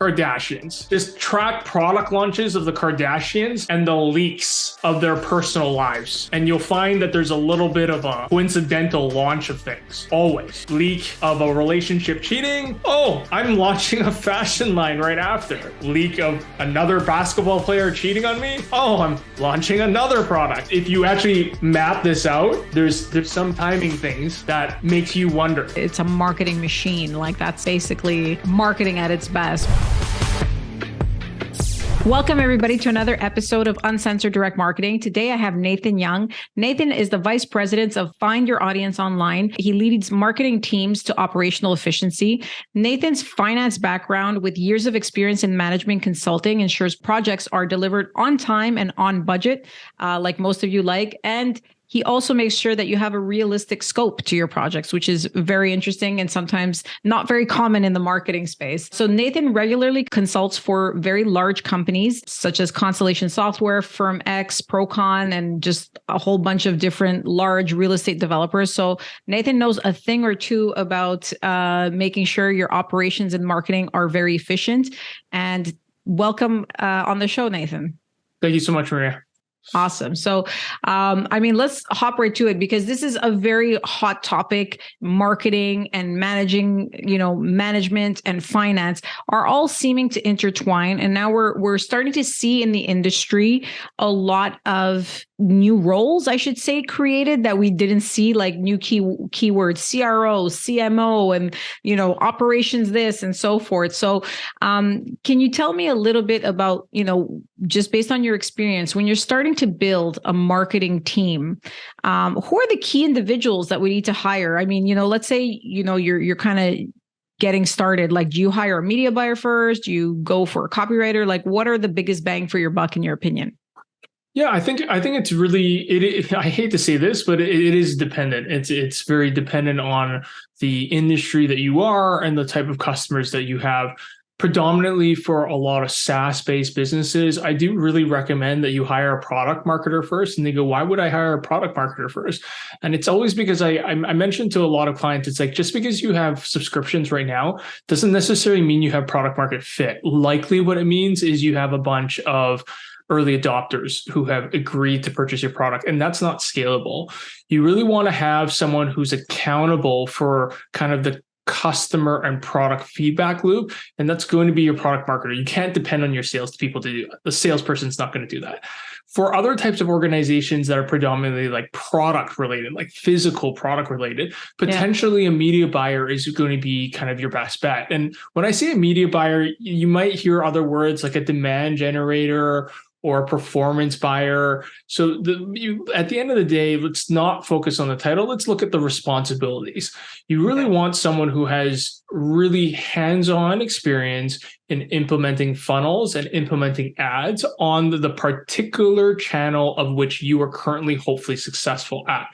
Kardashians. Just track product launches of the Kardashians and the leaks of their personal lives. And you'll find that there's a little bit of a coincidental launch of things. Always. Leak of a relationship cheating. Oh, I'm launching a fashion line right after. Leak of another basketball player cheating on me. Oh, I'm launching another product. If you actually map this out, there's some timing things that makes you wonder. It's a marketing machine. Like, that's basically marketing at its best. Welcome everybody to another episode of Uncensored Direct Marketing. Today I have Nathan Yeung. Nathan is the Vice President of Find Your Audience Online. He leads marketing teams to operational efficiency. Nathan's finance background with years of experience in management consulting ensures projects are delivered on time and on budget, like most of you like. And he also makes sure that you have a realistic scope to your projects, which is very interesting and sometimes not very common in the marketing space. So Nathan regularly consults for very large companies such as Constellation Software, Firm X, Procon, and just a whole bunch of different large real estate developers. So Nathan knows a thing or two about making sure your operations and marketing are very efficient. And welcome on the show, Nathan. Thank you so much, Maria. Awesome. So, let's hop right to it because this is a very hot topic. Marketing and managing, management and finance are all seeming to intertwine. And now we're starting to see in the industry a lot of new roles, I should say, created that we didn't see, like new keywords, CRO, CMO, and, operations this and so forth. So can you tell me a little bit about, just based on your experience, when you're starting to build a marketing team, who are the key individuals that we need to hire? I mean, let's say, you're kind of getting started. Like, do you hire a media buyer first? Do you go for a copywriter? Like, what are the biggest bang for your buck in your opinion? Yeah, I think it's really, I hate to say this, but it is dependent. It's very dependent on the industry that you are and the type of customers that you have. Predominantly for a lot of SaaS-based businesses, I do really recommend that you hire a product marketer first. And they go, why would I hire a product marketer first? And it's always because I mentioned to a lot of clients, it's like, just because you have subscriptions right now doesn't necessarily mean you have product market fit. Likely what it means is you have a bunch of early adopters who have agreed to purchase your product, and that's not scalable. You really want to have someone who's accountable for kind of the customer and product feedback loop, and that's going to be your product marketer. You can't depend on your sales people to do that. The salesperson's not going to do that. For other types of organizations that are predominantly like product related, like physical product related, potentially a media buyer is going to be kind of your best bet. And when I say a media buyer, you might hear other words like a demand generator or a performance buyer. So at the end of the day, let's not focus on the title. Let's look at the responsibilities. You really want someone who has really hands-on experience in implementing funnels and implementing ads on the particular channel of which you are currently hopefully successful at.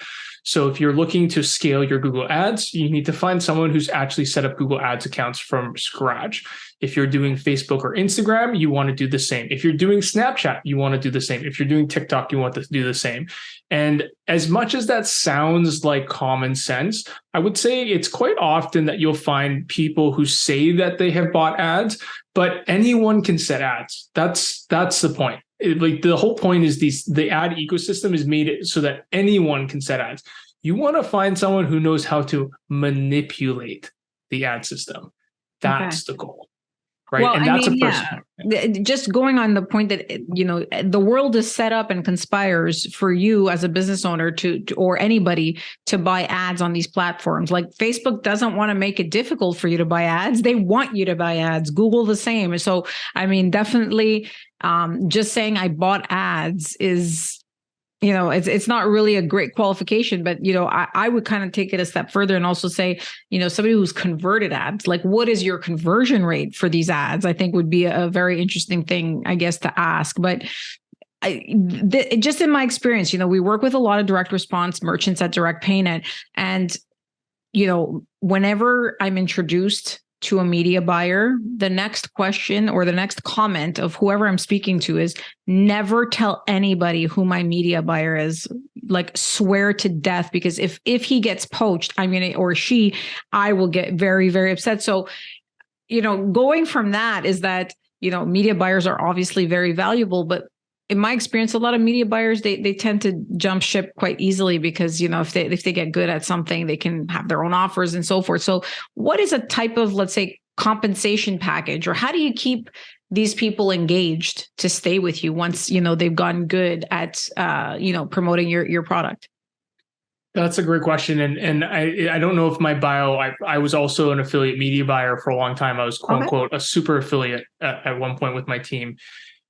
So if you're looking to scale your Google Ads, you need to find someone who's actually set up Google Ads accounts from scratch. If you're doing Facebook or Instagram, you want to do the same. If you're doing Snapchat, you want to do the same. If you're doing TikTok, you want to do the same. And as much as that sounds like common sense, I would say it's quite often that you'll find people who say that they have bought ads, but anyone can set ads. That's the point. Like, the whole point is the ad ecosystem is made so that anyone can set ads. You want to find someone who knows how to manipulate the ad system. That's the goal. Right. Well, and that's a person. Yeah. Just going on the point that, the world is set up and conspires for you as a business owner or anybody to buy ads on these platforms. Like, Facebook doesn't want to make it difficult for you to buy ads. They want you to buy ads. Google the same. So, definitely just saying I bought ads is, it's not really a great qualification, but, I would kind of take it a step further and also say, somebody who's converted ads, like, what is your conversion rate for these ads? I think would be a very interesting thing, I guess, to ask. But just in my experience, we work with a lot of direct response merchants at Direct Paynet. And, whenever I'm introduced to a media buyer, the next question or the next comment of whoever I'm speaking to is never tell anybody who my media buyer is. Like, swear to death, because if he gets poached, or she, I will get very, very upset. So going from that is that, media buyers are obviously very valuable, but in my experience, a lot of media buyers, they tend to jump ship quite easily because, if they get good at something, they can have their own offers and so forth. So what is a type of, let's say, compensation package, or how do you keep these people engaged to stay with you once, they've gotten good at, promoting your product? That's a great question. And I don't know if my bio, I was also an affiliate media buyer for a long time. I was quote unquote a super affiliate at one point with my team.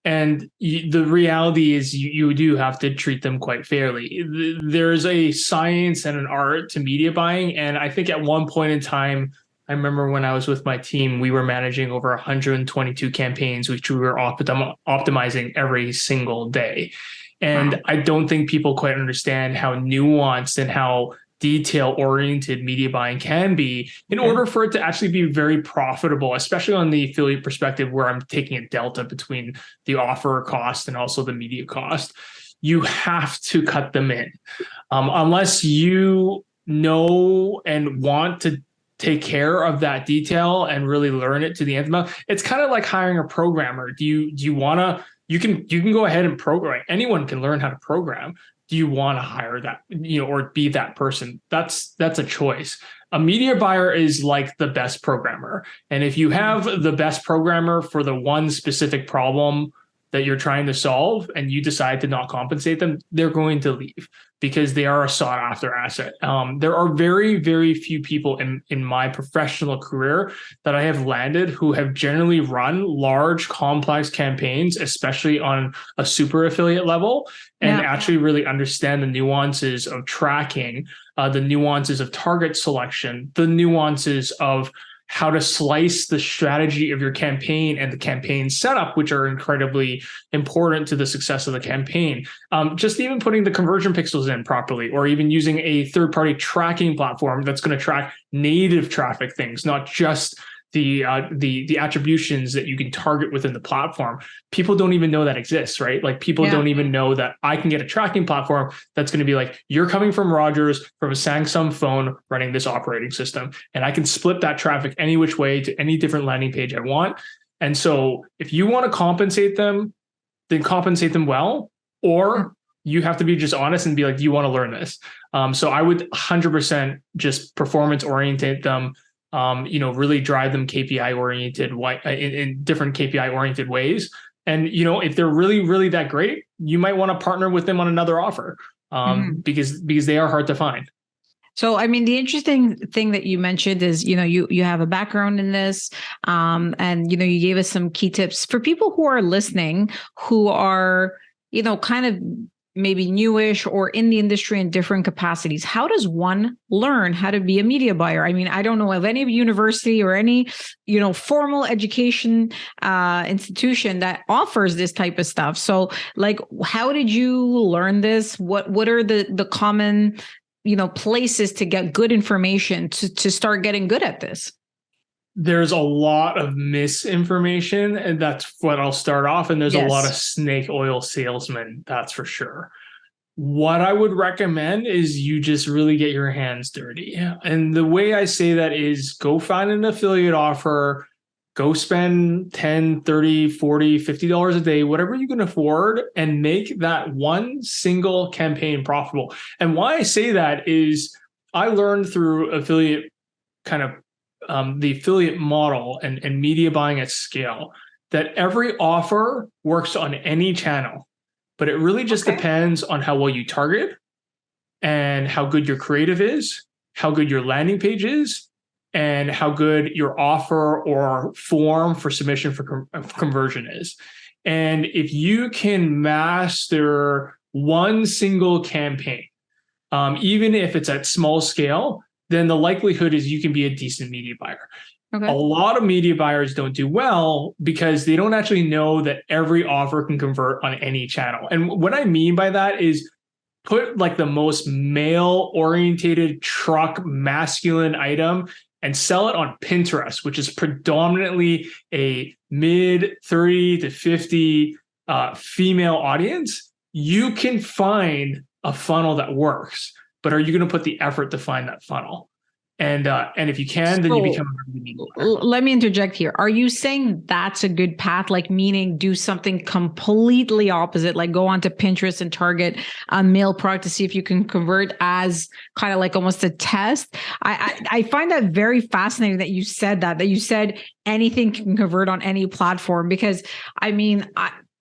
And the reality is you do have to treat them quite fairly. There's a science and an art to media buying. And I think at one point in time, I remember when I was with my team, we were managing over 122 campaigns, which we were optimizing every single day. And I don't think people quite understand how nuanced and how detail-oriented media buying can be in order for it to actually be very profitable, especially on the affiliate perspective, where I'm taking a delta between the offer cost and also the media cost. You have to cut them in. Unless you know and want to take care of that detail and really learn it to the nth amount. It's kind of like hiring a programmer. Do you want to, you can go ahead and program. Anyone can learn how to program. Do you want to hire that, or be that person? That's a choice. A media buyer is like the best programmer. And if you have the best programmer for the one specific problem that you're trying to solve and you decide to not compensate them, they're going to leave because they are a sought after asset. There are very, very few people in my professional career that I have landed who have generally run large, complex campaigns, especially on a super affiliate level, and actually really understand the nuances of tracking, the nuances of target selection, the nuances of how to slice the strategy of your campaign and the campaign setup, which are incredibly important to the success of the campaign. Just even putting the conversion pixels in properly, or even using a third-party tracking platform that's going to track native traffic things, not just the attributions that you can target within the platform. People don't even know that exists, right? Like people don't even know that I can get a tracking platform that's going to be like, you're coming from Rogers from a Samsung phone running this operating system. And I can split that traffic any which way to any different landing page I want. And so if you want to compensate them, then compensate them well, or you have to be just honest and be like, do you want to learn this? So I would 100% just performance orientate them. Really drive them KPI oriented in different KPI oriented ways. And, if they're really, really that great, you might want to partner with them on another offer because they are hard to find. So, I mean, the interesting thing that you mentioned is, you have a background in this, and, you gave us some key tips for people who are listening, who are, kind of maybe newish or in the industry in different capacities. How does one learn how to be a media buyer? I mean, I don't know of any university or any, formal education institution that offers this type of stuff. So like, how did you learn this? What are the common, places to get good information to start getting good at this? There's a lot of misinformation, and that's what I'll start off. And there's a lot of snake oil salesmen, that's for sure. What I would recommend is you just really get your hands dirty. And the way I say that is go find an affiliate offer, go spend $10, $30, $40, $50 a day, whatever you can afford, and make that one single campaign profitable. And why I say that is I learned through affiliate kind of the affiliate model and media buying at scale, that every offer works on any channel, but it really just depends on how well you target and how good your creative is, how good your landing page is, and how good your offer or form for submission for conversion is. And if you can master one single campaign, even if it's at small scale, then the likelihood is you can be a decent media buyer. A lot of media buyers don't do well because they don't actually know that every offer can convert on any channel. And what I mean by that is put like the most male orientated truck masculine item and sell it on Pinterest, which is predominantly a mid 30 to 50 female audience. You can find a funnel that works. But are you going to put the effort to find that funnel? And if you can, then you become a really media buyer. Let me interject here. Are you saying that's a good path? Like meaning do something completely opposite, like go onto Pinterest and target a male product to see if you can convert as kind of like almost a test? I find that very fascinating that you said that you said anything can convert on any platform, because I mean,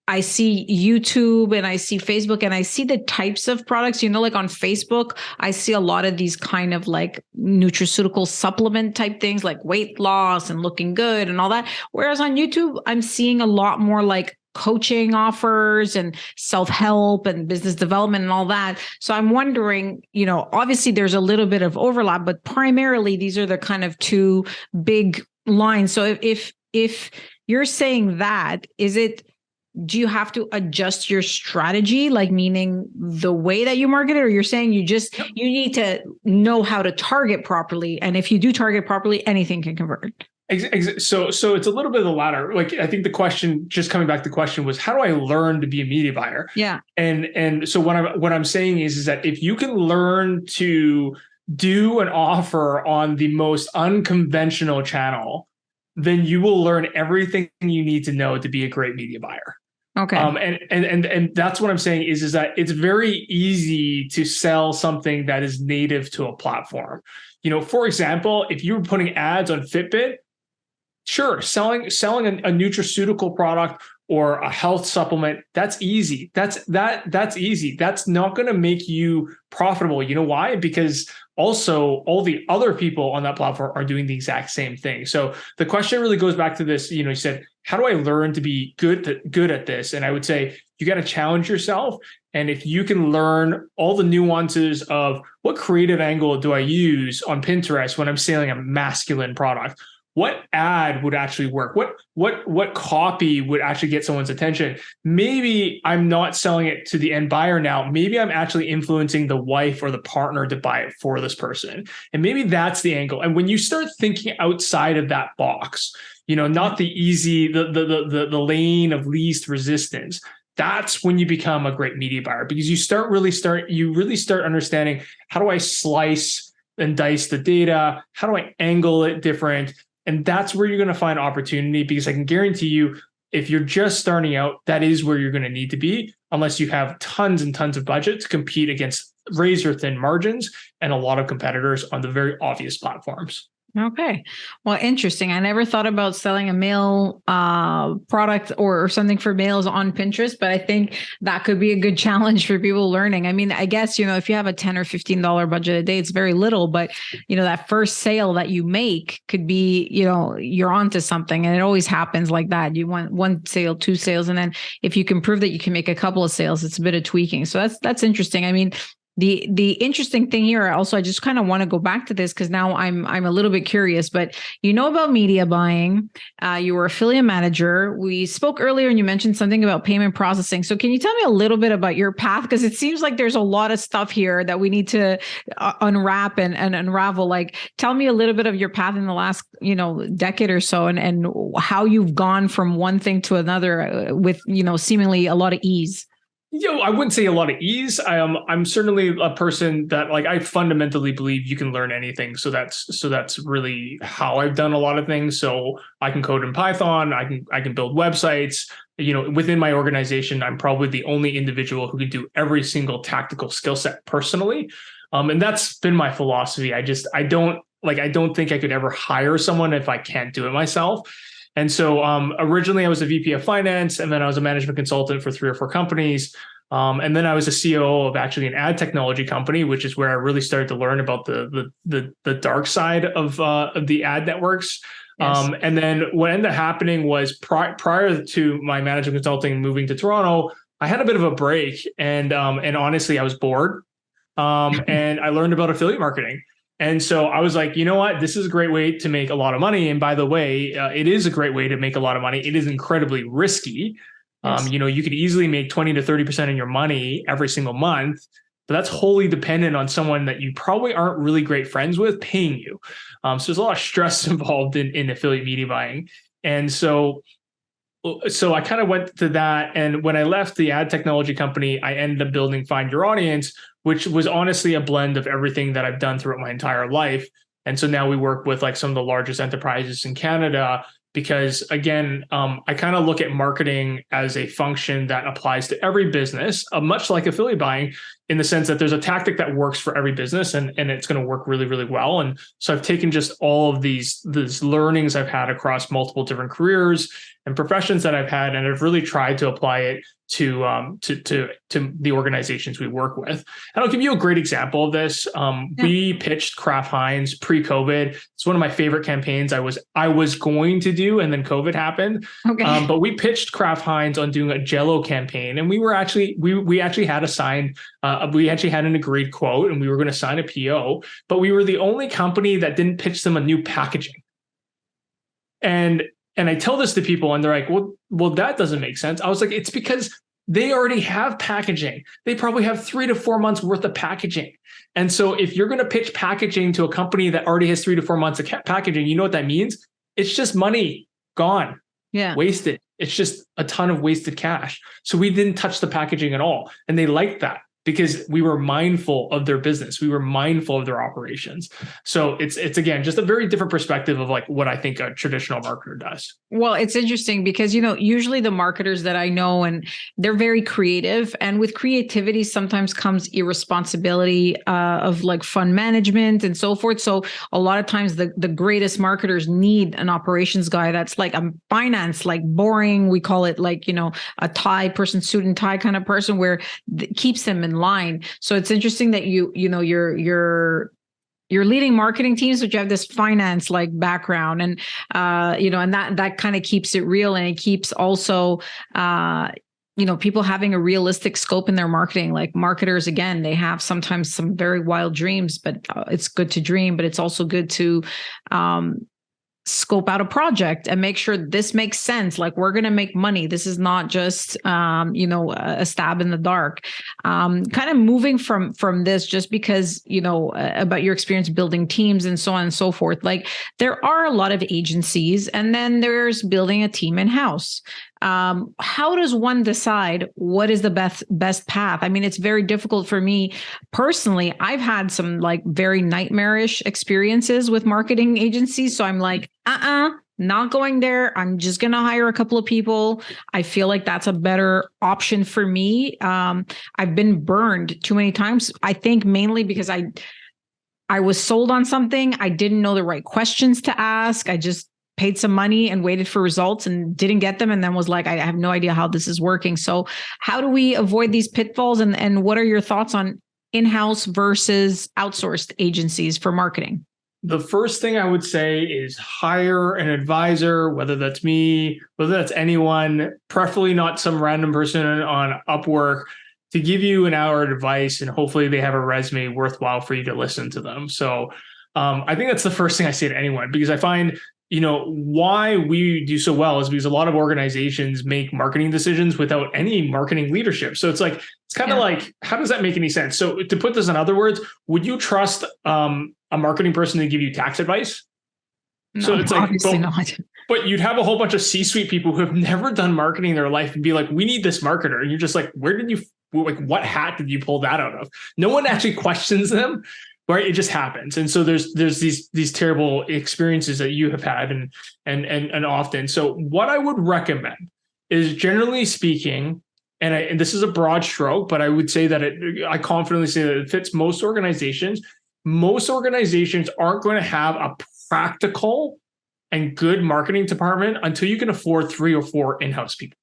I see YouTube and I see Facebook and I see the types of products, like on Facebook, I see a lot of these kind of like nutraceutical supplement type things like weight loss and looking good and all that. Whereas on YouTube, I'm seeing a lot more like coaching offers and self-help and business development and all that. So I'm wondering, obviously there's a little bit of overlap, but primarily these are the kind of two big lines. So if you're saying that, do you have to adjust your strategy, like meaning the way that you market it, or you're saying you need to know how to target properly? And if you do target properly, anything can convert. So it's a little bit of the latter. Like, I think the question, just coming back to the question, was how do I learn to be a media buyer? Yeah. And so what I'm saying is that if you can learn to do an offer on the most unconventional channel, then you will learn everything you need to know to be a great media buyer. Okay. And that's what I'm saying is that it's very easy to sell something that is native to a platform. For example, if you were putting ads on Fitbit, sure, selling a nutraceutical product or a health supplement, that's easy. That's easy. That's not going to make you profitable. You know why? Because also all the other people on that platform are doing the exact same thing. So the question really goes back to this. You said, how do I learn to be good at this? And I would say you got to challenge yourself. And if you can learn all the nuances of what creative angle do I use on Pinterest when I'm selling a masculine product, what ad would actually work? What copy would actually get someone's attention? Maybe I'm not selling it to the end buyer now. Maybe I'm actually influencing the wife or the partner to buy it for this person. And maybe that's the angle. And when you start thinking outside of that box, not the easy, the lane of least resistance, that's when you become a great media buyer, because you really start understanding, how do I slice and dice the data? How do I angle it different? And that's where you're going to find opportunity, because I can guarantee you, if you're just starting out, that is where you're going to need to be, unless you have tons and tons of budget to compete against razor thin margins and a lot of competitors on the very obvious platforms. Okay. Well, interesting. I never thought about selling a male product or something for males on Pinterest, but I think that could be a good challenge for people learning. I mean, I guess, if you have a $10 or $15 budget a day, it's very little, but that first sale that you make could be, you're onto something, and it always happens like that. You want one sale, two sales, and then if you can prove that you can make a couple of sales, it's a bit of tweaking. So that's interesting. I mean, the interesting thing here also, I just kind of want to go back to this because now I'm a little bit curious, but about media buying, you were affiliate manager. We spoke earlier and you mentioned something about payment processing. So can you tell me a little bit about your path? Because it seems like there's a lot of stuff here that we need to unwrap and unravel. Like, tell me a little bit of your path in the last, decade or so, and how you've gone from one thing to another with, seemingly a lot of ease. I wouldn't say a lot of ease. I'm certainly a person that, like, I fundamentally believe you can learn anything. So that's really how I've done a lot of things. So I can code in Python. I can build websites. Within my organization, I'm probably the only individual who can do every single tactical skill set personally. And that's been my philosophy. I don't think I could ever hire someone if I can't do it myself. And so originally I was a VP of finance, and then I was a management consultant for 3 or 4 companies. And then I was a COO of actually an ad technology company, which is where I really started to learn about the dark side of the ad networks. Yes. And then what ended up happening was prior to my management consulting moving to Toronto, I had a bit of a break, and honestly, I was bored. And I learned about affiliate marketing. And so I was like, you know what? This is a great way to make a lot of money. And by the way, it is a great way to make a lot of money. It is incredibly risky. Yes. You could easily make 20 to 30% of your money every single month, but that's wholly dependent on someone that you probably aren't really great friends with paying you. So there's a lot of stress involved in affiliate media buying. And so I kind of went to that. And when I left the ad technology company, I ended up building Find Your Audience, which was honestly a blend of everything that I've done throughout my entire life. And so now we work with like some of the largest enterprises in Canada because, again, I kind of look at marketing as a function that applies to every business, much like affiliate buying, in the sense that there's a tactic that works for every business and it's going to work really, really well. And so I've taken just all of these learnings I've had across multiple different careers and professions that I've had, and I've really tried to apply it to the organizations we work with. And I'll give you a great example of this. We pitched Kraft Heinz pre-COVID. It's one of my favorite campaigns I was going to do, and then COVID happened. Okay. But we pitched Kraft Heinz on doing a Jell-O campaign, and we actually had a signed, we actually had an agreed quote, and we were going to sign a PO. But we were the only company that didn't pitch them a new packaging. And I tell this to people and they're like, well, that doesn't make sense. I was like, it's because they already have packaging. They probably have 3 to 4 months worth of packaging. And so if you're going to pitch packaging to a company that already has 3 to 4 months of packaging, you know what that means? It's just money gone, wasted. It's just a ton of wasted cash. So we didn't touch the packaging at all. And they liked that because we were mindful of their business. We were mindful of their operations. So it's again, just a very different perspective of like what I think a traditional marketer does. Well, it's interesting because, usually the marketers that I know, and they're very creative, and with creativity sometimes comes irresponsibility of like fund management and so forth. So a lot of times the greatest marketers need an operations guy that's like a finance, like boring. We call it like, a tie person, suit and tie kind of person where keeps them in line. So it's interesting that you're leading marketing teams, but you have this finance like background, and and that kind of keeps it real, and it keeps also people having a realistic scope in their marketing. Like marketers, again, they have sometimes some very wild dreams, but it's good to dream, but it's also good to scope out a project and make sure this makes sense. Like, we're going to make money. This is not just, a stab in the dark. Kind of moving from this, just because, about your experience building teams and so on and so forth. Like, there are a lot of agencies, and then there's building a team in-house. How does one decide what is the best path? I mean, it's very difficult for me personally. I've had some like very nightmarish experiences with marketing agencies. So I'm like, not going there. I'm just going to hire a couple of people. I feel like that's a better option for me. I've been burned too many times. I think mainly because I was sold on something. I didn't know the right questions to ask. I just paid some money and waited for results and didn't get them. And then was like, I have no idea how this is working. So how do we avoid these pitfalls? And what are your thoughts on in-house versus outsourced agencies for marketing? The first thing I would say is hire an advisor, whether that's me, whether that's anyone, preferably not some random person on Upwork, to give you an hour of advice, and hopefully they have a resume worthwhile for you to listen to them. So I think that's the first thing I say to anyone, because I find why we do so well is because a lot of organizations make marketing decisions without any marketing leadership. So it's kind of like, how does that make any sense? So to put this in other words, would you trust a marketing person to give you tax advice? No, so it's like, obviously not. But you'd have a whole bunch of C-suite people who have never done marketing in their life and be like, we need this marketer. And you're just like, what hat did you pull that out of? No one actually questions them. Right, it just happens, and so there's these terrible experiences that you have had, and often. So what I would recommend is, generally speaking, and this is a broad stroke, but I would say that I confidently say that it fits most organizations. Most organizations aren't going to have a practical and good marketing department until you can afford 3 or 4 in-house people.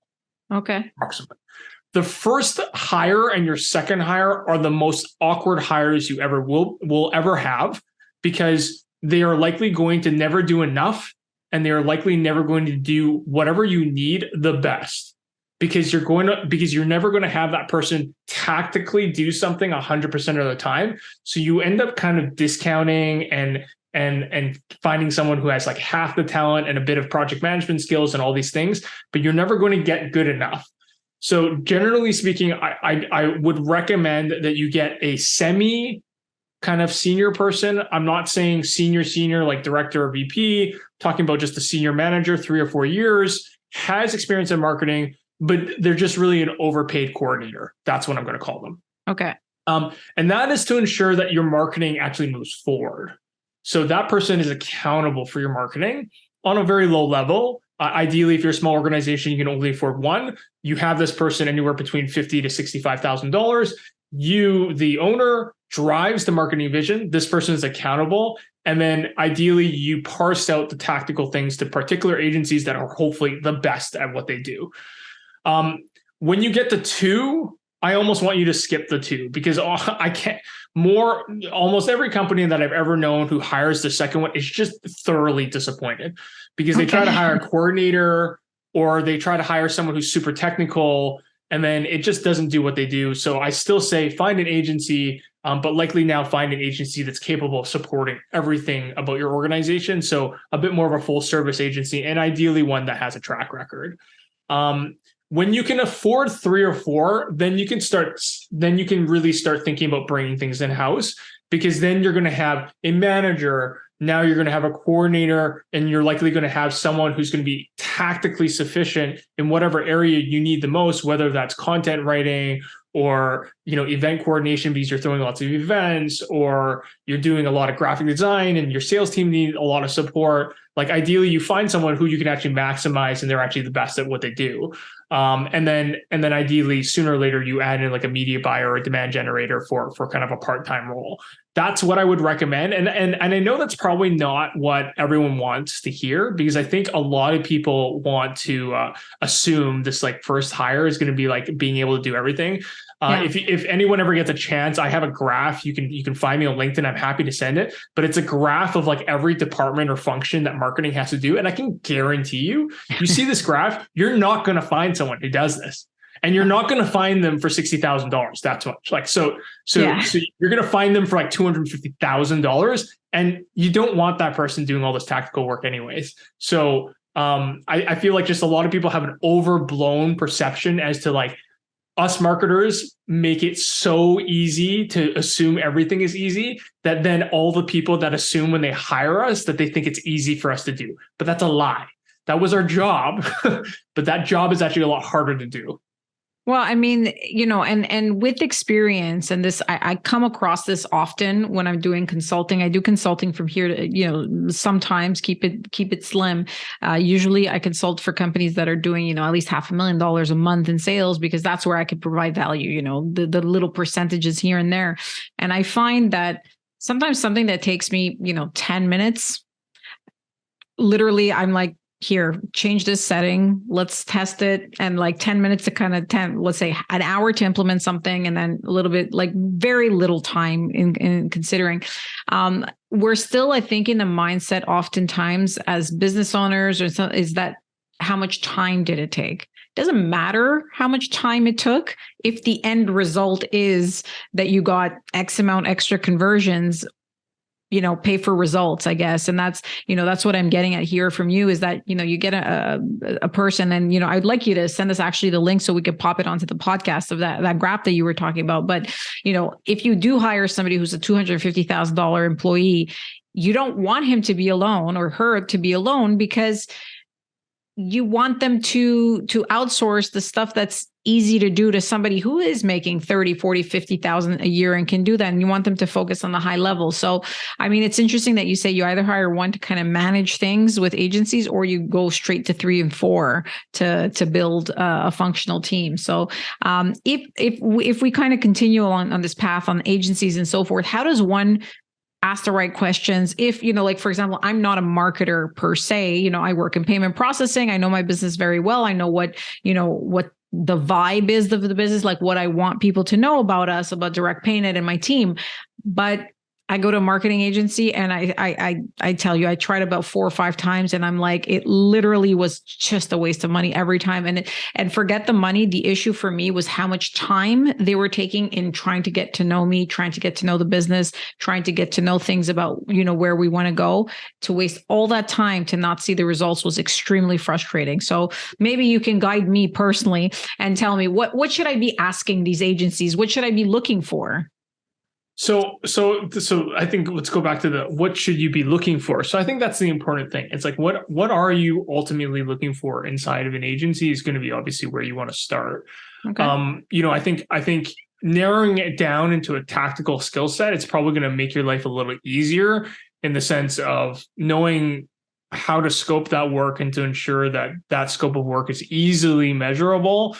Okay, approximately. The first hire and your second hire are the most awkward hires you ever will ever have, because they are likely going to never do enough, and they are likely never going to do whatever you need the best, because you're never going to have that person tactically do something 100% of the time. So you end up kind of discounting and finding someone who has like half the talent and a bit of project management skills and all these things, but you're never going to get good enough. So generally speaking, I would recommend that you get a semi kind of senior person. I'm not saying senior like director or VP, talking about just a senior manager, 3 or 4 years, has experience in marketing, but they're just really an overpaid coordinator. That's what I'm going to call them. Okay. And that is to ensure that your marketing actually moves forward. So that person is accountable for your marketing on a very low level. Ideally, if you're a small organization, you can only afford one. You have this person anywhere between $50,000 to $65,000. You, the owner, drives the marketing vision. This person is accountable. And then ideally, you parse out the tactical things to particular agencies that are hopefully the best at what they do. When you get to two, I almost want you to skip the two, because I can't almost every company that I've ever known who hires the second one is just thoroughly disappointed, because they try to hire a coordinator or they try to hire someone who's super technical, and then it just doesn't do what they do. So I still say find an agency, but likely now find an agency that's capable of supporting everything about your organization. So a bit more of a full service agency, and ideally one that has a track record. When you can afford 3 or 4, then you can really start thinking about bringing things in-house, because then you're going to have a manager. Now you're going to have a coordinator, and you're likely going to have someone who's going to be tactically sufficient in whatever area you need the most, whether that's content writing or, event coordination because you're throwing lots of events, or you're doing a lot of graphic design and your sales team need a lot of support. Like ideally you find someone who you can actually maximize and they're actually the best at what they do. And then ideally sooner or later you add in like a media buyer or a demand generator for kind of a part-time role. That's what I would recommend. And I know that's probably not what everyone wants to hear, because I think a lot of people want to assume this like first hire is going to be like being able to do everything. If anyone ever gets a chance, I have a graph. You can find me on LinkedIn. I'm happy to send it, but it's a graph of like every department or function that marketing has to do. And I can guarantee you see this graph, you're not going to find someone who does this, and you're not going to find them for $60,000. That's much. Like, so you're going to find them for like $250,000, and you don't want that person doing all this tactical work anyways. So I feel like just a lot of people have an overblown perception as to like, us marketers make it so easy to assume everything is easy, that then all the people that assume when they hire us that they think it's easy for us to do. But that's a lie. That was our job, but that job is actually a lot harder to do. Well, I mean, and with experience, and this, I come across this often when I'm doing consulting. I do consulting from here to, sometimes keep it slim. Usually I consult for companies that are doing, at least $500,000 a month in sales, because that's where I could provide value, the little percentages here and there. And I find that sometimes something that takes me, 10 minutes, literally I'm like, here, change this setting. Let's test it. And like 10 minutes to let's say an hour to implement something. And then a little bit, like very little time in considering. We're still, I think, in the mindset oftentimes as business owners is that how much time did it take? It doesn't matter how much time it took if the end result is that you got X amount extra conversions. Pay for results, I guess. And that's what I'm getting at here from you, is that, you get a person, and, I'd like you to send us actually the link so we could pop it onto the podcast of that graph that you were talking about. But, if you do hire somebody who's a $250,000 employee, you don't want him to be alone or her to be alone, because you want them to outsource the stuff that's easy to do to somebody who is making 30, 40, 50,000 a year and can do that. And you want them to focus on the high level. So, I mean, it's interesting that you say you either hire one to kind of manage things with agencies, or you go straight to 3 and 4 to build a functional team. So, if we kind of continue along on this path on agencies and so forth, how does one ask the right questions? If, like, for example, I'm not a marketer per se, I work in payment processing. I know my business very well. I know what the vibe is of the business, like what I want people to know about us, about Direct Paynet and my team. But I go to a marketing agency and I tell you, I tried about 4 or 5 times and I'm like, it literally was just a waste of money every time. And forget the money. The issue for me was how much time they were taking in trying to get to know me, trying to get to know the business, trying to get to know things about, where we want to go. To waste all that time to not see the results was extremely frustrating. So maybe you can guide me personally and tell me what should I be asking these agencies? What should I be looking for? So I think let's go back to what should you be looking for? So I think that's the important thing. It's like, what are you ultimately looking for inside of an agency is going to be obviously where you want to start. Okay. I think narrowing it down into a tactical skill set, it's probably going to make your life a little easier in the sense of knowing how to scope that work and to ensure that that scope of work is easily measurable,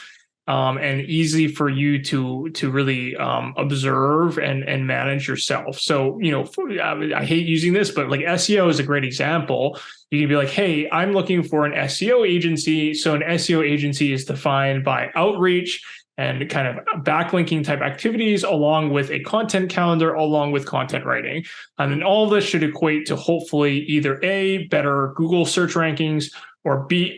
and easy for you to really observe and manage yourself. So, I hate using this, but like SEO is a great example. You can be like, hey, I'm looking for an SEO agency. So an SEO agency is defined by outreach and kind of backlinking type activities, along with a content calendar, along with content writing. And then all of this should equate to hopefully either A, better Google search rankings, or B,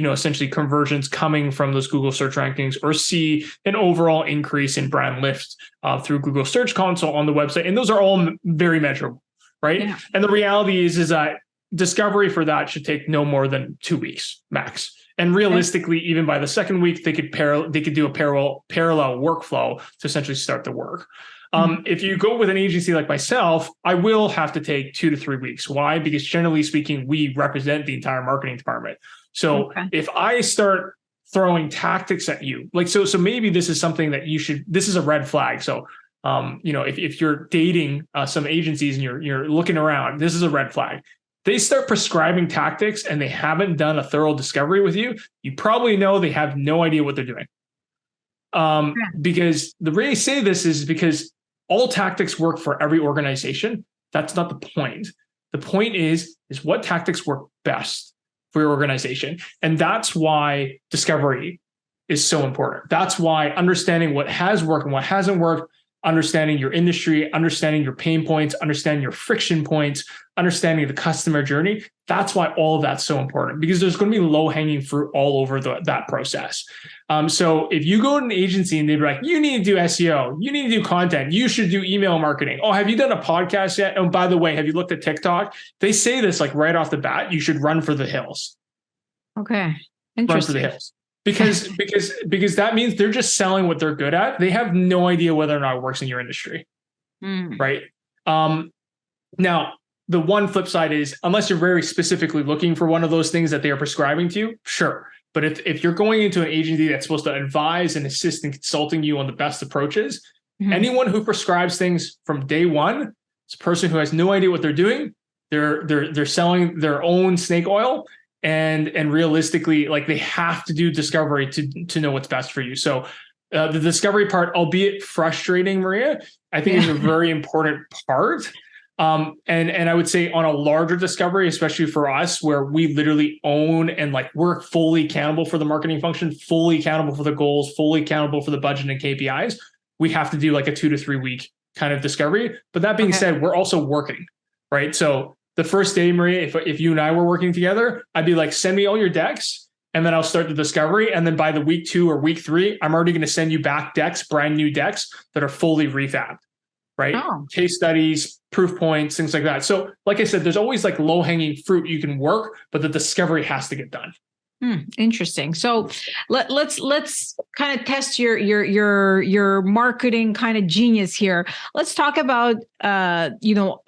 essentially conversions coming from those Google search rankings, or C, an overall increase in brand lift through Google Search Console on the website. And those are all very measurable, right? Yeah. And the reality is that discovery for that should take no more than 2 weeks max. And realistically, even by the second week, they could do a parallel workflow to essentially start the work. If you go with an agency like myself, I will have to take 2 to 3 weeks. Why? Because generally speaking, we represent the entire marketing department. So if I start throwing tactics at you, like, so maybe this is something that this is a red flag. So, if you're dating some agencies and you're looking around, this is a red flag. They start prescribing tactics and they haven't done a thorough discovery with you, you probably know they have no idea what they're doing. Because the way I say this is because all tactics work for every organization. That's not the point. The point is what tactics work best for your organization. And that's why discovery is so important. That's why understanding what has worked and what hasn't worked, understanding your industry, understanding your pain points, understanding your friction points, understanding the customer journey. That's why all of that's so important, because there's going to be low-hanging fruit all over that process. So if you go to an agency and they're like, you need to do SEO, you need to do content, you should do email marketing. Oh, have you done a podcast yet? Oh, by the way, have you looked at TikTok? They say this like right off the bat, you should run for the hills. Okay. Interesting. Run for the hills. Because that means they're just selling what they're good at. They have no idea whether or not it works in your industry. Right. Now, the one flip side is, unless you're very specifically looking for one of those things that they are prescribing to you, sure. But if you're going into an agency that's supposed to advise and assist in consulting you on the best approaches, anyone who prescribes things from day one, it's a person who has no idea what they're doing. They're selling their own snake oil. And realistically, like, they have to do discovery to know what's best for you. So the discovery part, albeit frustrating, Maria, I think is a very important part. And I would say on a larger discovery, especially for us, where we literally own and like we're fully accountable for the marketing function, fully accountable for the goals, fully accountable for the budget and KPIs, we have to do like a 2 to 3 week kind of discovery. But that being said, we're also working, right? So the first day, Maria, if you and I were working together, I'd be like, send me all your decks, and then I'll start the discovery. And then by the week 2 or week 3, I'm already going to send you back decks, brand new decks that are fully refabbed, right? Case studies, proof points, things like that. So like I said, there's always like low-hanging fruit you can work, but the discovery has to get done. Interesting. So let's kind of test your marketing kind of genius here. Let's talk about a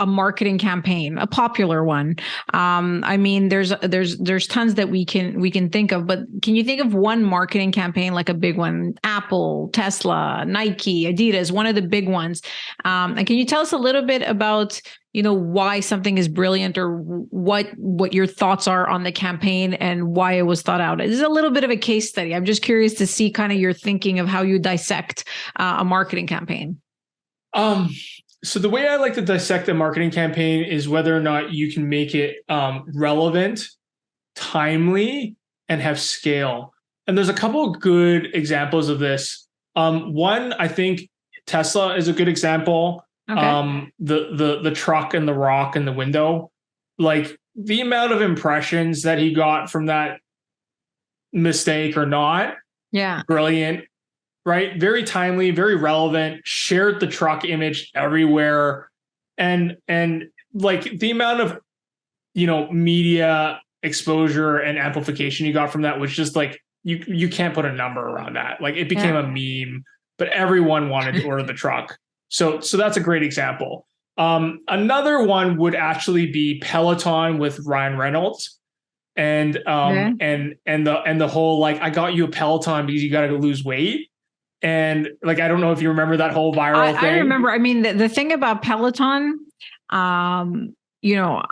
marketing campaign, a popular one. I mean, there's tons that we can think of, but can you think of one marketing campaign, like a big one? Apple, Tesla, Nike, Adidas, one of the big ones. And can you tell us a little bit about why something is brilliant, or what your thoughts are on the campaign and why it was thought out? This is a little bit of a case study. I'm just curious to see kind of your thinking of how you dissect a marketing campaign. So the way I like to dissect a marketing campaign is whether or not you can make it relevant, timely, and have scale. And there's a couple of good examples of this. One, I think Tesla is a good example. The truck and the rock in the window, like the amount of impressions that he got from that, mistake or not, brilliant, right? Very timely, very relevant, shared the truck image everywhere. And like the amount of, media exposure and amplification you got from that was just like, you can't put a number around that. Like, it became a meme, but everyone wanted to order the truck. So that's a great example. Another one would actually be Peloton with Ryan Reynolds, and the whole like, I got you a Peloton because you got to lose weight, and like, I don't know if you remember that whole viral thing. I remember. I mean, the thing about Peloton, you know,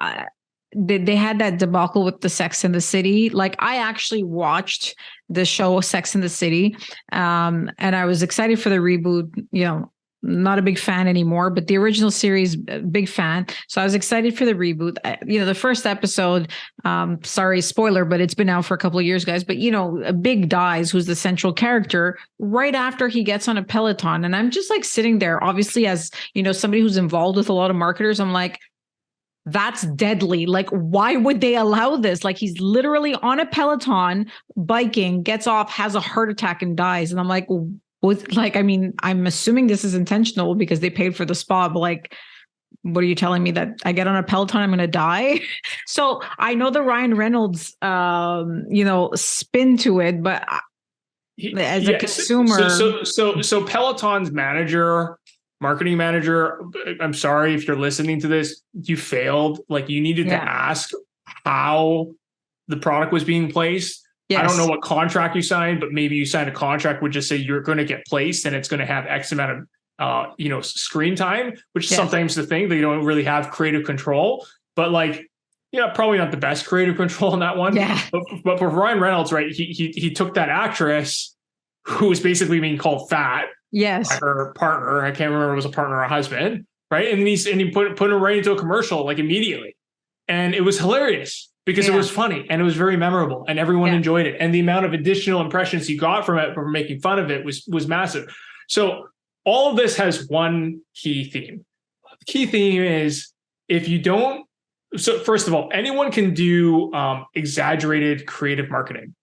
they had that debacle with the Sex and the City. Like, I actually watched the show Sex and the City, and I was excited for the reboot. You know, not a big fan anymore, but the original series, big fan. So I was excited for the reboot. You know, the first episode, sorry, spoiler, but it's been out for a couple of years, guys. But, you know, a Big dies, who's the central character, right after he gets on a Peloton. And I'm just like sitting there, obviously, as, you know, somebody who's involved with a lot of marketers, I'm like, that's deadly. Like, why would they allow this? Like, he's literally on a Peloton biking, gets off, has a heart attack and dies. And I'm like, I mean, I'm assuming this is intentional because they paid for the spa, but like, what are you telling me, that I get on a Peloton, I'm going to die? So I know the Ryan Reynolds, you know, spin to it, but as a consumer. So Peloton's marketing manager, I'm sorry if you're listening to this, you failed. Like, you needed to ask how the product was being placed. Yes. I don't know what contract you signed, but maybe you signed a contract which just say you're going to get placed and it's going to have X amount of, screen time, which is sometimes the thing that you don't really have creative control. But like, probably not the best creative control in that one. Yeah. But for Ryan Reynolds, right, he took that actress who was basically being called fat. Yes. By her partner. I can't remember if it was a partner or a husband, right? And he put her right into a commercial like immediately. And it was hilarious because it was funny and it was very memorable and everyone enjoyed it. And the amount of additional impressions he got from it, from making fun of it, was massive. So all of this has one key theme. The key theme is, if you don't, so first of all, anyone can do exaggerated creative marketing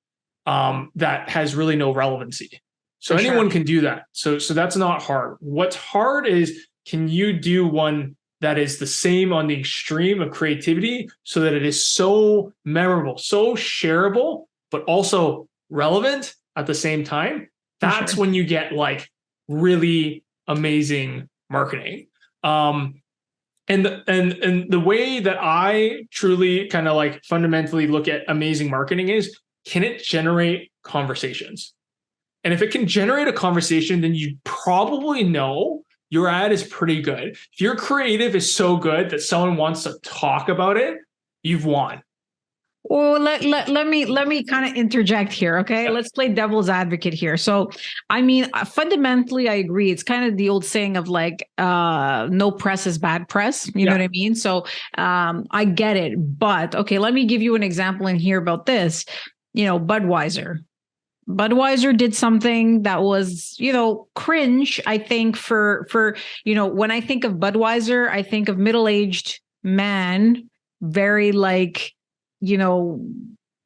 that has really no relevancy. So anyone can do that. So that's not hard. What's hard is, can you do one that is the same on the extreme of creativity so that it is so memorable, so shareable, but also relevant at the same time? That's when you get like really amazing marketing. And the way that I truly kind of like fundamentally look at amazing marketing is, can it generate conversations? And if it can generate a conversation, then you probably know your ad is pretty good. If your creative is so good that someone wants to talk about it, you've won. Well, let me kind of interject here. Okay. Let's play devil's advocate here. So, I mean, fundamentally, I agree. It's kind of the old saying of like, no press is bad press. You know what I mean? So, I get it, but okay, let me give you an example in here about this. Budweiser did something that was, cringe, I think, for when I think of Budweiser, I think of middle-aged man, very like,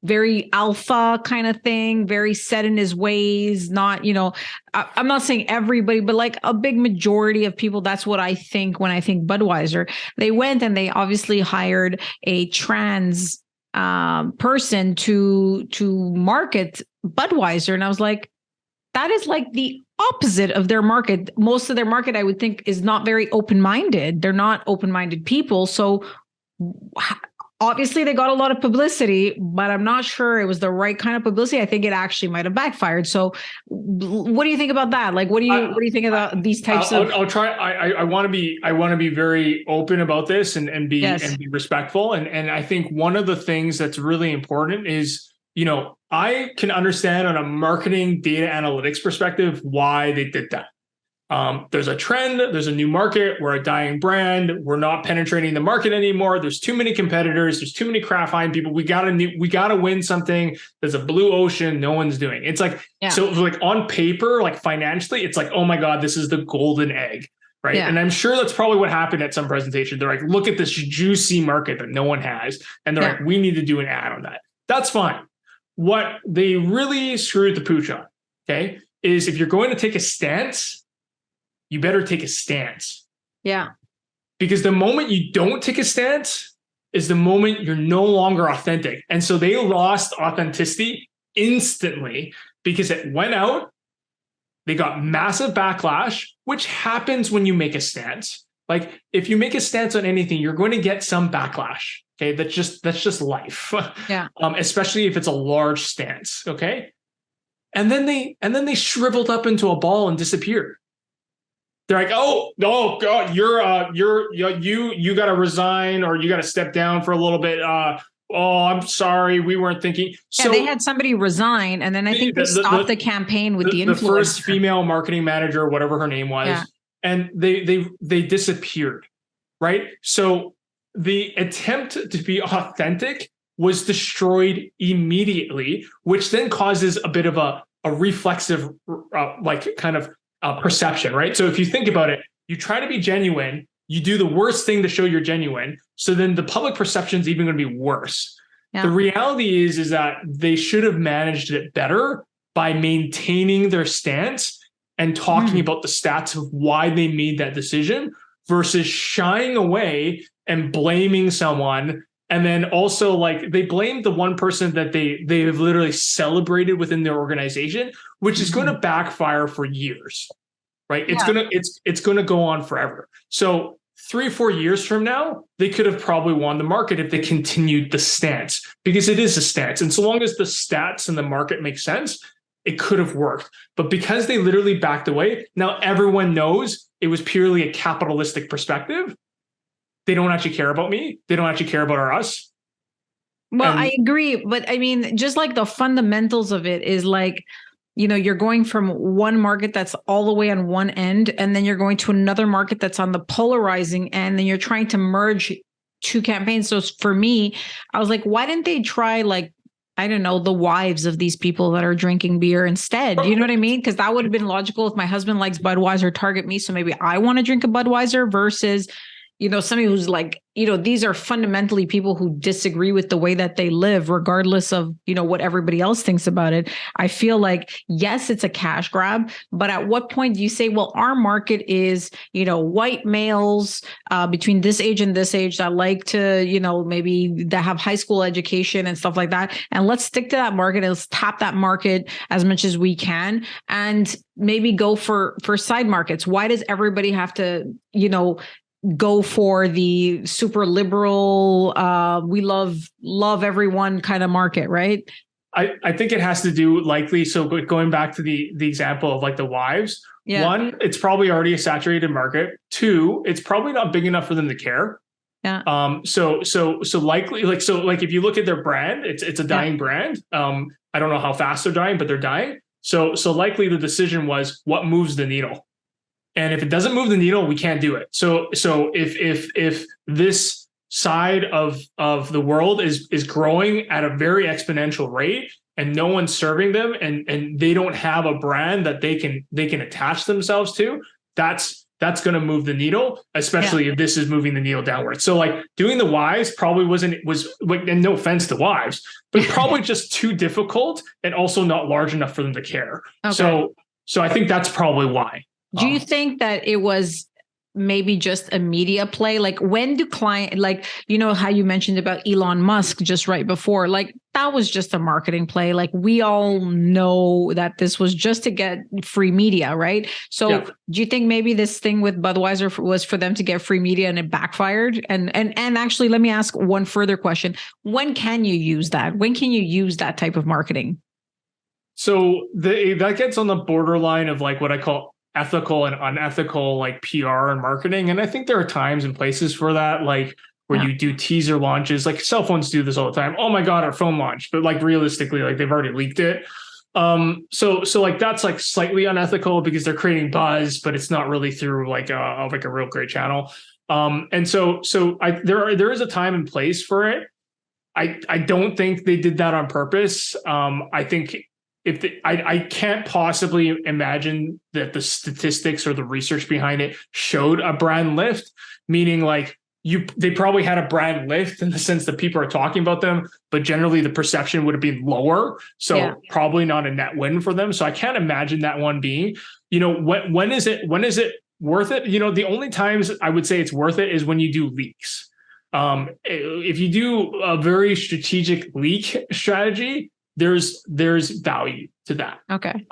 very alpha kind of thing, very set in his ways, not, I'm not saying everybody, but like a big majority of people, that's what I think when I think Budweiser. They went and they obviously hired a trans person to market Budweiser. And I was like, that is like the opposite of their market. Most of their market, I would think, is not very open-minded. They're not open-minded people. So obviously they got a lot of publicity, but I'm not sure it was the right kind of publicity. I think it actually might have backfired. So what do you think about that? Like, what do you think about these types of? I'll try. I want to be very open about this and be respectful. And I think one of the things that's really important is, I can understand on a marketing data analytics perspective why they did that. There's a trend, there's a new market, we're a dying brand, we're not penetrating the market anymore. There's too many competitors, there's too many craft fine people. We gotta win something. There's a blue ocean no one's doing. It's like, so like on paper, like financially, it's like, oh my God, this is the golden egg. Right. Yeah. And I'm sure that's probably what happened at some presentation. They're like, look at this juicy market that no one has. And they're like, we need to do an ad on that. That's fine. What they really screwed the pooch on, okay, is if you're going to take a stance, you better take a stance. Yeah. Because the moment you don't take a stance is the moment you're no longer authentic. And so they lost authenticity instantly because it went out. They got massive backlash, which happens when you make a stance. Like, if you make a stance on anything, you're going to get some backlash. Okay. That's just life. Yeah. Especially if it's a large stance. Okay. And then they shriveled up into a ball and disappeared. they're like, oh, God, you got to resign or you got to step down for a little bit. Oh, I'm sorry, we weren't thinking. So they had somebody resign, and then I think they stopped the campaign with the influencer. The first female marketing manager, whatever her name was, and they disappeared, right? So the attempt to be authentic was destroyed immediately, which then causes a bit of a reflexive, perception, right? So if you think about it, you try to be genuine, you do the worst thing to show you're genuine. So then the public perception is even going to be worse. Yeah. The reality is that they should have managed it better by maintaining their stance and talking about the stats of why they made that decision versus shying away and blaming someone. And then also they blamed the one person that they have literally celebrated within their organization, which is going to backfire for years, right? It's going to go on forever. So 3 or 4 years from now, they could have probably won the market if they continued the stance, because it is a stance. And so long as the stats and the market make sense, it could have worked. But because they literally backed away, now everyone knows it was purely a capitalistic perspective. They don't actually care about me. They don't actually care about us. Well, I agree. But I mean, just like the fundamentals of it is you're going from one market that's all the way on one end, and then you're going to another market that's on the polarizing end, and you're trying to merge two campaigns. So for me, I was like, why didn't they try I don't know, the wives of these people that are drinking beer instead? You know what I mean? Because that would have been logical. If my husband likes Budweiser, target me. So maybe I want to drink a Budweiser versus somebody who's these are fundamentally people who disagree with the way that they live, regardless of, what everybody else thinks about it. I feel like, yes, it's a cash grab, but at what point do you say, well, our market is, white males between this age and this age that like to, maybe that have high school education and stuff like that. And let's stick to that market and let's tap that market as much as we can and maybe go for side markets. Why does everybody have to, go for the super liberal, we love everyone kind of market, right? I think it has to do likely. So going back to the example of the wives, one, it's probably already a saturated market. Two, it's probably not big enough for them to care. Yeah. So likely, if you look at their brand, it's a dying brand. I don't know how fast they're dying, but they're dying. So likely the decision was what moves the needle. And if it doesn't move the needle, we can't do it. So if this side of the world is growing at a very exponential rate and no one's serving them and they don't have a brand that they can attach themselves to, that's going to move the needle, especially if this is moving the needle downwards. So doing the wives probably was and no offense to wives, but probably just too difficult and also not large enough for them to care. Okay. So I think that's probably why. Do you think that it was maybe just a media play? When do client, how you mentioned about Elon Musk just right before, that was just a marketing play. We all know that this was just to get free media, right? So do you think maybe this thing with Budweiser was for them to get free media and it backfired? And actually, let me ask one further question. When can you use that? When can you use that type of marketing? So that gets on the borderline of what I call ethical and unethical PR and marketing. And I think there are times and places for that, where you do teaser launches, cell phones do this all the time. Oh my God, our phone launched. But realistically, they've already leaked it. So that's slightly unethical because they're creating buzz, but it's not really through a real great channel. And so there is a time and place for it. I don't think they did that on purpose. I think I can't possibly imagine that the statistics or the research behind it showed a brand lift, meaning they probably had a brand lift in the sense that people are talking about them, but generally the perception would have been lower. So probably not a net win for them. So I can't imagine that one being, when is it worth it? The only times I would say it's worth it is when you do leaks. If you do a very strategic leak strategy, there's value to that. Okay.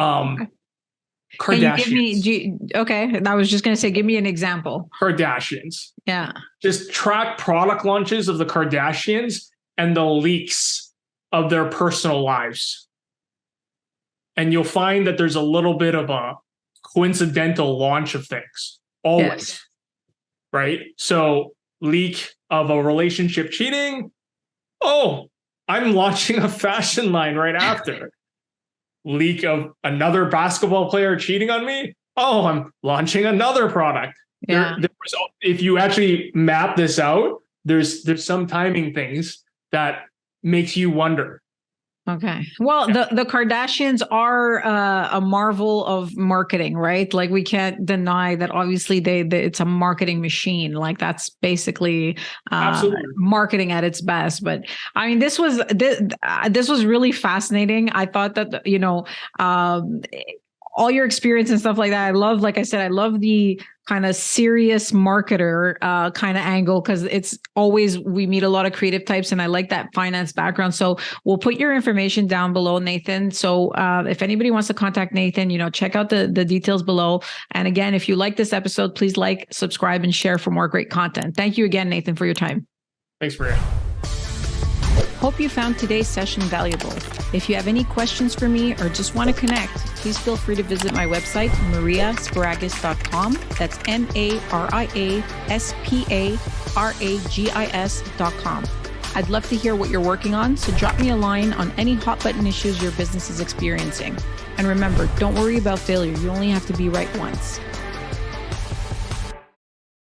Kardashians. Okay. I was just going to say, give me an example. Kardashians. Yeah. Just track product launches of the Kardashians and the leaks of their personal lives. And you'll find that there's a little bit of a coincidental launch of things. always, Yes. right? So leak of a relationship cheating, oh, I'm launching a fashion line right after. Leak of another basketball player cheating on me, oh, I'm launching another product. Yeah. If you actually map this out, there's some timing things that makes you wonder. Okay. Well, the Kardashians are a marvel of marketing, right? Like we can't deny that. Obviously, it's a marketing machine. Like that's basically marketing at its best. But I mean, this was really fascinating. I thought that all your experience and stuff like that. I love, like I said, I love the kind of serious marketer kind of angle, because it's always, we meet a lot of creative types, and I like that finance background. So we'll put your information down below, Nathan. So if anybody wants to contact Nathan, check out the details below. And again, if you like this episode, please like, subscribe, and share for more great content. Thank you again, Nathan, for your time. Thanks, Maria. Hope you found today's session valuable. If you have any questions for me or just want to connect, please feel free to visit my website, mariasparagis.com. That's MariaSparagis.com. I'd love to hear what you're working on, so drop me a line on any hot button issues your business is experiencing. And remember, don't worry about failure. You only have to be right once.